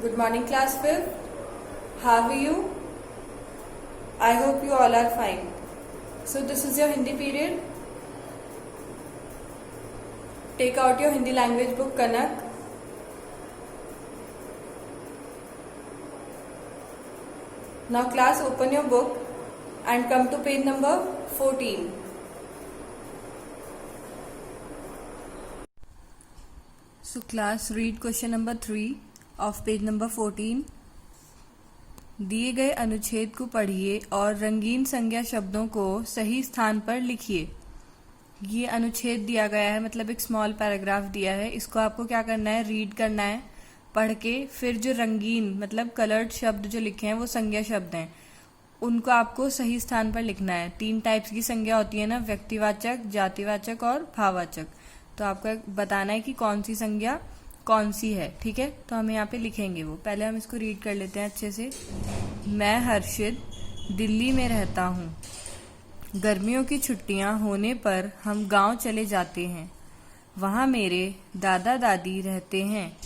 Good morning, class 5th. How are you? I hope you all are fine. So this is your Hindi period. Take out your Hindi language book, Kanak. Now class, open your book and come to page number 14. So class, read question number 3 of page number 14. दिए गए अनुच्छेद को पढ़िए और रंगीन संज्ञा शब्दों को सही स्थान पर लिखिए। ये अनुच्छेद दिया गया है, मतलब एक स्मॉल पैराग्राफ दिया है। इसको आपको क्या करना है, रीड करना है, पढ़ के फिर जो रंगीन मतलब कलर्ड शब्द जो लिखे हैं वो संज्ञा शब्द हैं, उनको आपको सही स्थान पर लिखना है। 3 टाइप्स की संज्ञा होती है ना, व्यक्तिवाचक, जातिवाचक और भाववाचक। तो आपको बताना है कि कौन सी संज्ञा कौन सी है, ठीक है। तो हम यहाँ पे लिखेंगे वो। पहले हम इसको रीड कर लेते हैं अच्छे से। मैं हर्षित दिल्ली में रहता हूँ। गर्मियों की छुट्टियाँ होने पर हम गांव चले जाते हैं। वहाँ मेरे दादा दादी रहते हैं।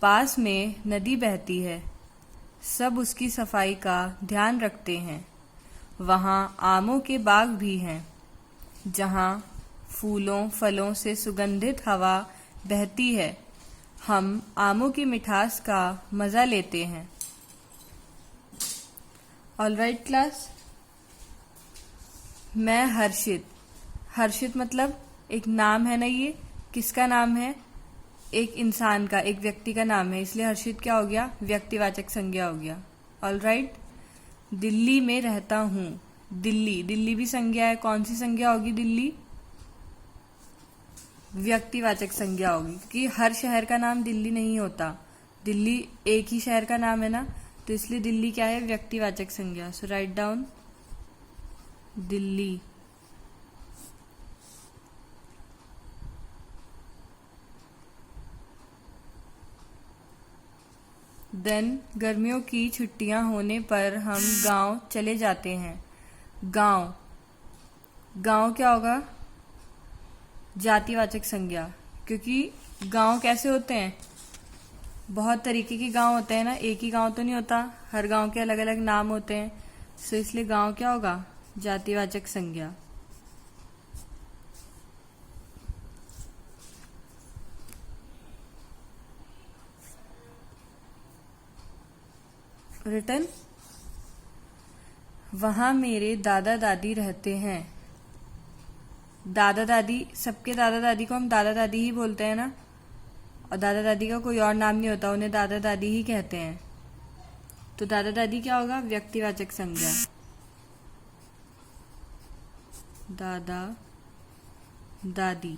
पास में नदी बहती है। सब उसकी सफाई का ध्यान रखते हैं। वहाँ आमों के बाग भी हैं, जहाँ फूलों फलों से सुगंधित हवा बहती है। हम आमों की मिठास का मज़ा लेते हैं। All right class. मैं हर्षित, हर्षित मतलब एक नाम है ना, ये किसका नाम है, एक इंसान का, एक व्यक्ति का नाम है, इसलिए हर्षित क्या हो गया, व्यक्तिवाचक संज्ञा हो गया। All right. दिल्ली में रहता हूँ। दिल्ली, दिल्ली भी संज्ञा है। कौन सी संज्ञा होगी, दिल्ली व्यक्तिवाचक संज्ञा होगी, क्योंकि हर शहर का नाम दिल्ली नहीं होता। दिल्ली एक ही शहर का नाम है ना, तो इसलिए दिल्ली क्या है, व्यक्तिवाचक संज्ञा। सो राइट डाउन दिल्ली। देन गर्मियों की छुट्टियां होने पर हम गांव चले जाते हैं। गांव, गांव क्या होगा, जातिवाचक संज्ञा, क्योंकि गांव कैसे होते हैं, बहुत तरीके के गांव होते हैं ना, एक ही गांव तो नहीं होता, हर गांव के अलग अलग नाम होते हैं। सो इसलिए गांव क्या होगा, जातिवाचक संज्ञा। रिटर्न, वहां मेरे दादा दादी रहते हैं। दादा दादी, सबके दादा दादी को हम दादा दादी ही बोलते हैं ना, और दादा दादी का कोई और नाम नहीं होता, उन्हें दादा दादी ही कहते हैं। तो दादा दादी क्या होगा, व्यक्तिवाचक संज्ञा। दादा दादी।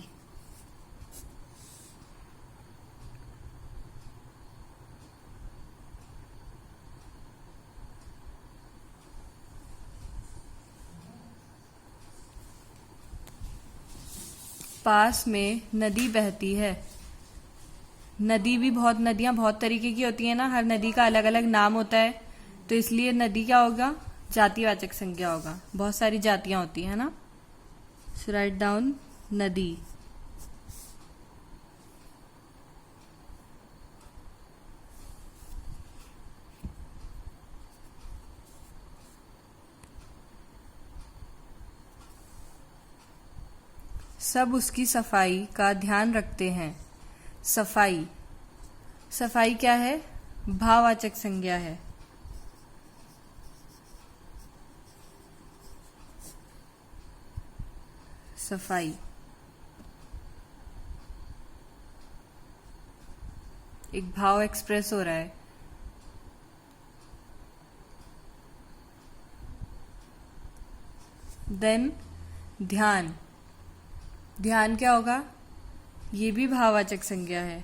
पास में नदी बहती है। नदी भी बहुत, नदियां बहुत तरीके की होती है ना, हर नदी का अलग अलग नाम होता है, तो इसलिए नदी क्या होगा, जातिवाचक संज्ञा होगा। बहुत सारी जातियां होती है ना। सो राइट डाउन नदी। सब उसकी सफाई का ध्यान रखते हैं। सफाई, सफाई क्या है, भाववाचक संज्ञा है। सफाई एक भाव एक्सप्रेस हो रहा है। देन ध्यान, ध्यान क्या होगा, ये भी भाववाचक संज्ञा है।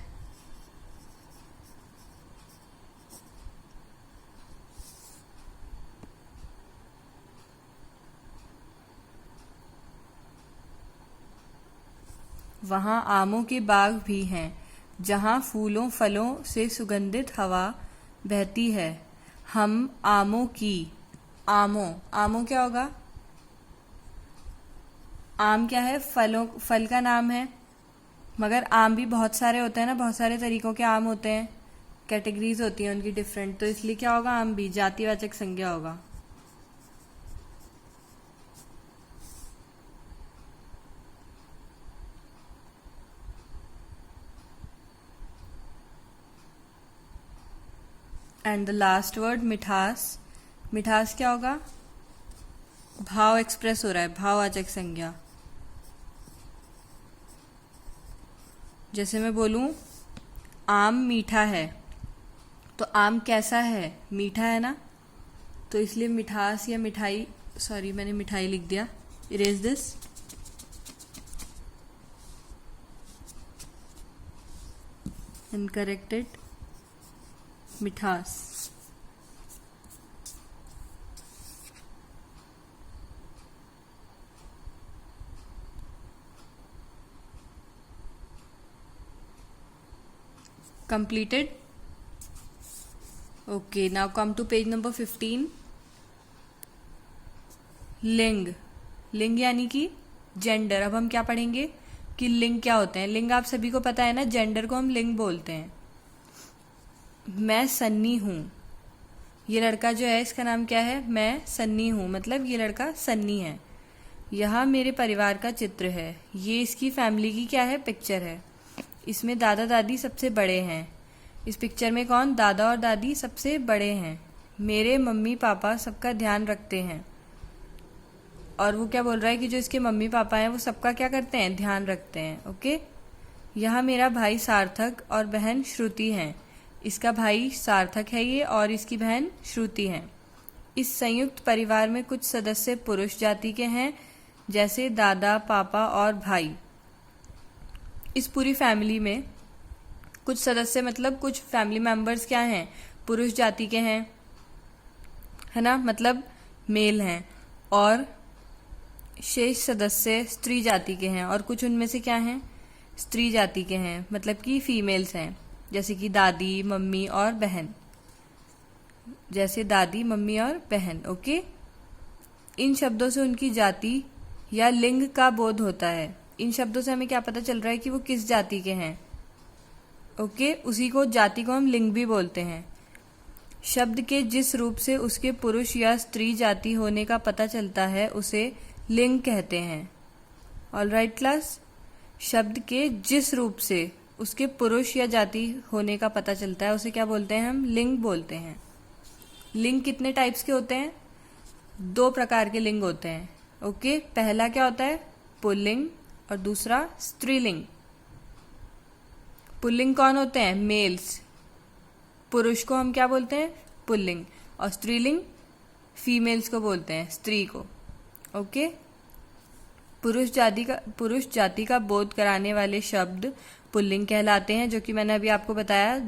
वहाँ आमों के बाग भी हैं, जहाँ फूलों फलों से सुगंधित हवा बहती है। हम आमों की, आमों, आमों क्या होगा, आम क्या है, फलों, फल का नाम है, मगर आम भी बहुत सारे होते हैं ना, बहुत सारे तरीकों के आम होते हैं, कैटेगरीज होती हैं उनकी डिफरेंट, तो इसलिए क्या होगा, आम भी जातिवाचक संज्ञा होगा। एंड द लास्ट वर्ड मिठास। मिठास क्या होगा, भाव एक्सप्रेस हो रहा है, भाववाचक संज्ञा। जैसे मैं बोलूं आम मीठा है, तो आम कैसा है, मीठा है ना, तो इसलिए मिठास या मिठाई, सॉरी मैंने मिठाई लिख दिया, इरेज दिस। एंड करेक्टेड, मिठास। Completed? Okay, now come to page number 15. लिंग। लिंग यानी कि जेंडर। अब हम क्या पढ़ेंगे कि लिंग क्या होते हैं। लिंग आप सभी को पता है ना, जेंडर को हम लिंग बोलते हैं। मैं सन्नी हूँ, ये लड़का जो है इसका नाम क्या है, मैं सन्नी हूँ, मतलब ये लड़का सन्नी है। यह मेरे परिवार का चित्र है, ये इसकी फैमिली की क्या है, पिक्चर है। इसमें दादा दादी सबसे बड़े हैं, इस पिक्चर में कौन, दादा और दादी सबसे बड़े हैं। मेरे मम्मी पापा सबका ध्यान रखते हैं, और वो क्या बोल रहा है कि जो इसके मम्मी पापा हैं वो सबका क्या करते हैं, ध्यान रखते हैं। ओके, यहाँ मेरा भाई सार्थक और बहन श्रुति हैं, इसका भाई सार्थक है ये और इसकी बहन श्रुति है। इस संयुक्त परिवार में कुछ सदस्य पुरुष जाति के हैं, जैसे दादा, पापा और भाई। इस पूरी फैमिली में कुछ सदस्य मतलब कुछ फैमिली मेंबर्स क्या हैं, पुरुष जाति के हैं, है ना, मतलब मेल हैं, और शेष सदस्य स्त्री जाति के हैं, और कुछ उनमें से क्या हैं, स्त्री जाति के हैं, मतलब कि फीमेल्स हैं, जैसे कि दादी, मम्मी और बहन, जैसे दादी, मम्मी और बहन। ओके, इन शब्दों से उनकी जाति या लिंग का बोध होता है। इन शब्दों से हमें क्या पता चल रहा है कि वो किस जाति के हैं। ओके, उसी को, जाति को हम लिंग भी बोलते हैं। शब्द के जिस रूप से उसके पुरुष या स्त्री जाति होने का पता चलता है उसे लिंग कहते हैं। ऑलराइट क्लास, शब्द के जिस रूप से उसके पुरुष या जाति होने का पता चलता है उसे क्या बोलते हैं, हम लिंग बोलते हैं। लिंग कितने टाइप्स के होते हैं, 2 प्रकार के लिंग होते हैं। ओके, पहला क्या होता है, पुल्लिंग, और दूसरा स्त्रीलिंग। पुल्लिंग कौन होते हैं, मेल्स, पुरुष को हम क्या बोलते हैं, पुल्लिंग, और स्त्रीलिंग फीमेल्स को बोलते हैं, स्त्री को। ओके, पुरुष जाति का बोध कराने वाले शब्द पुल्लिंग कहलाते हैं, जो कि मैंने अभी आपको बताया।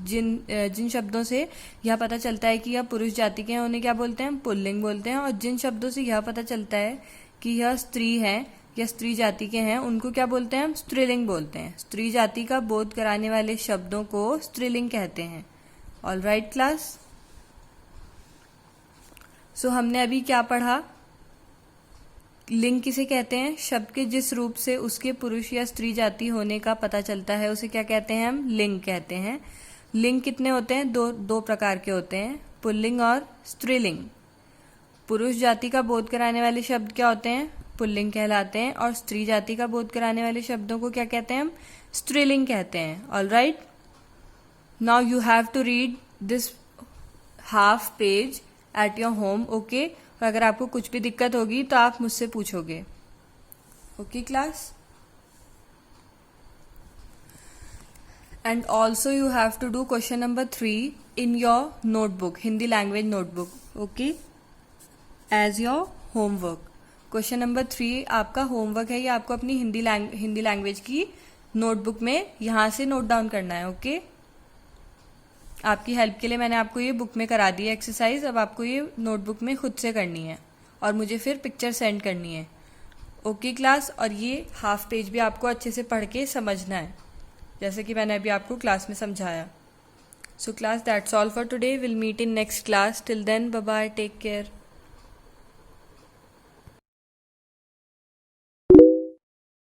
जिन शब्दों से यह पता चलता है कि यह पुरुष जाति के हैं उन्हें क्या बोलते हैं, हम पुल्लिंग बोलते हैं, और जिन शब्दों से यह पता चलता है कि यह स्त्री है या स्त्री जाति के हैं उनको क्या बोलते हैं, हम स्त्रीलिंग बोलते हैं। स्त्री जाति का बोध कराने वाले शब्दों को स्त्रीलिंग कहते हैं। ऑलराइट क्लास, सो हमने अभी क्या पढ़ा, लिंग किसे कहते हैं, शब्द के जिस रूप से उसके पुरुष या स्त्री जाति होने का पता चलता है उसे क्या कहते हैं, हम लिंग कहते हैं। लिंग कितने होते हैं, दो प्रकार के होते हैं, पुल्लिंग और स्त्रीलिंग। पुरुष जाति का बोध कराने वाले शब्द क्या होते हैं, पुल्लिंग कहलाते हैं, और स्त्री जाति का बोध कराने वाले शब्दों को क्या कहते हैं, हम स्त्रीलिंग कहते हैं। Alright, now you have to read this half page at your home. Okay, और अगर आपको कुछ भी दिक्कत होगी तो आप मुझसे पूछोगे। Okay class, and also you have to do question number 3 in your notebook, Hindi language notebook. Okay, as your homework. Question number 3 आपका होमवर्क है, ये आपको अपनी हिंदी लैंग्वेज की नोटबुक में यहाँ से नोट डाउन करना है। ओके, आपकी हेल्प के लिए मैंने आपको ये बुक में करा दी है एक्सरसाइज, अब आपको ये नोटबुक में खुद से करनी है और मुझे फिर पिक्चर सेंड करनी है। ओके क्लास, और ये हाफ पेज भी आपको अच्छे से पढ़ के समझना है, जैसे कि मैंने अभी आपको क्लास में समझाया। So class, that's all for today, will meet in next class. Till then, bye bye, take care.